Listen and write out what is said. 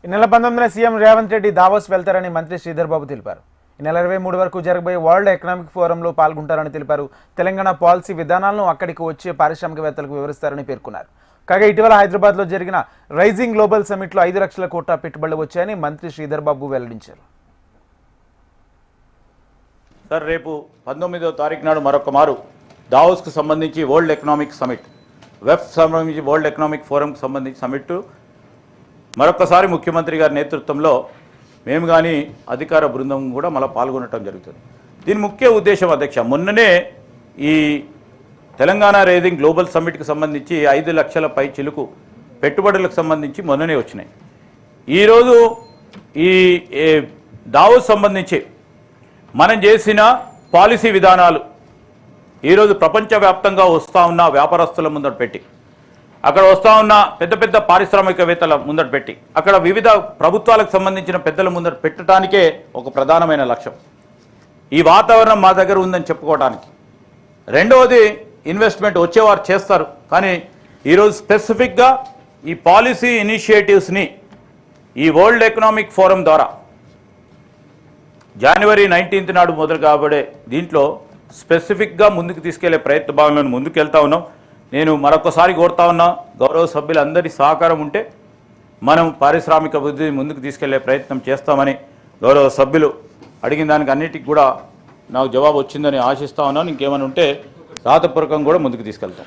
ఈ నెల 19న CM Revanth Reddy Davos వెళ్తారని మంత్రి శ్రీధర్ బాబు తెలిపారు. ఈ నెల 23 వరకు జరగబోయే వరల్డ్ ఎకనామిక్ ఫోరంలో పాల్గొంటారని తెలిపారు. తెలంగాణ పాలసీ విధానాలను అక్కడికి వచ్చే పారిశ్రామికవేత్తలకు వివరిస్తారని పేర్కొన్నారు. కాగా ఇటీవల హైదరాబాద్లో జరిగిన రైజింగ్ గ్లోబల్ సమిట్లో 5 లక్షల కోట్ల పెట్టుబడులు వచ్చాయని మంత్రి శ్రీధర్ బాబు వెల్లడించారు. సార్, రేపు 19వ తారీఖు నాడు మరొక మారు దావోస్కు సంబంధించి వరల్డ్ ఎకనామిక్ సమిట్, వెఫ్ సంబంధించి వరల్డ్ ఎకనామిక్ ఫోరంకి సంబంధించి సమిట్ మరొకసారి ముఖ్యమంత్రి గారి నేతృత్వంలో మేము కానీ అధికార బృందం కూడా మళ్ళీ పాల్గొనడం జరుగుతుంది. దీని ముఖ్య ఉద్దేశం అధ్యక్ష, మొన్ననే ఈ తెలంగాణ రైజింగ్ గ్లోబల్ సమ్మిట్కి సంబంధించి 5 లక్షల పై చిలుకు పెట్టుబడులకు సంబంధించి మొన్ననే వచ్చినాయి. ఈరోజు ఈ దావోస్ సంబంధించి మనం చేసిన పాలసీ విధానాలు ఈరోజు ప్రపంచవ్యాప్తంగా వస్తూ ఉన్న వ్యాపారస్తుల ముందట పెట్టి, అక్కడ వస్తూ ఉన్న పెద్ద పెద్ద పారిశ్రామికవేత్తల ముందట పెట్టి, అక్కడ వివిధ ప్రభుత్వాలకు సంబంధించిన పెద్దల ముందట పెట్టడానికే ఒక ప్రధానమైన లక్ష్యం. ఈ వాతావరణం మా దగ్గర ఉందని చెప్పుకోవడానికి. రెండవది, ఇన్వెస్ట్మెంట్ వచ్చేవారు చేస్తారు, కానీ ఈరోజు స్పెసిఫిక్గా ఈ పాలసీ ఇనిషియేటివ్స్ని ఈ వరల్డ్ ఎకనామిక్ ఫోరం ద్వారా జనవరి 19th నాడు మొదలు కాబడే దీంట్లో స్పెసిఫిక్గా ముందుకు తీసుకెళ్లే ప్రయత్న భాగంలో ముందుకు వెళ్తా ఉన్నాం. నేను మరొకసారి కోరుతా ఉన్నా, గౌరవ సభ్యులందరి సహకారం ఉంటే మనం పారిశ్రామిక అభివృద్ధిని ముందుకు తీసుకెళ్లే ప్రయత్నం చేస్తామని గౌరవ సభ్యులు అడిగిన దానికి అన్నిటికీ కూడా నాకు జవాబు వచ్చిందని ఆశిస్తా ఉన్నాను. ఇంకేమైనా ఉంటే రాతపూర్వకంగా కూడా ముందుకు తీసుకెళ్తాం.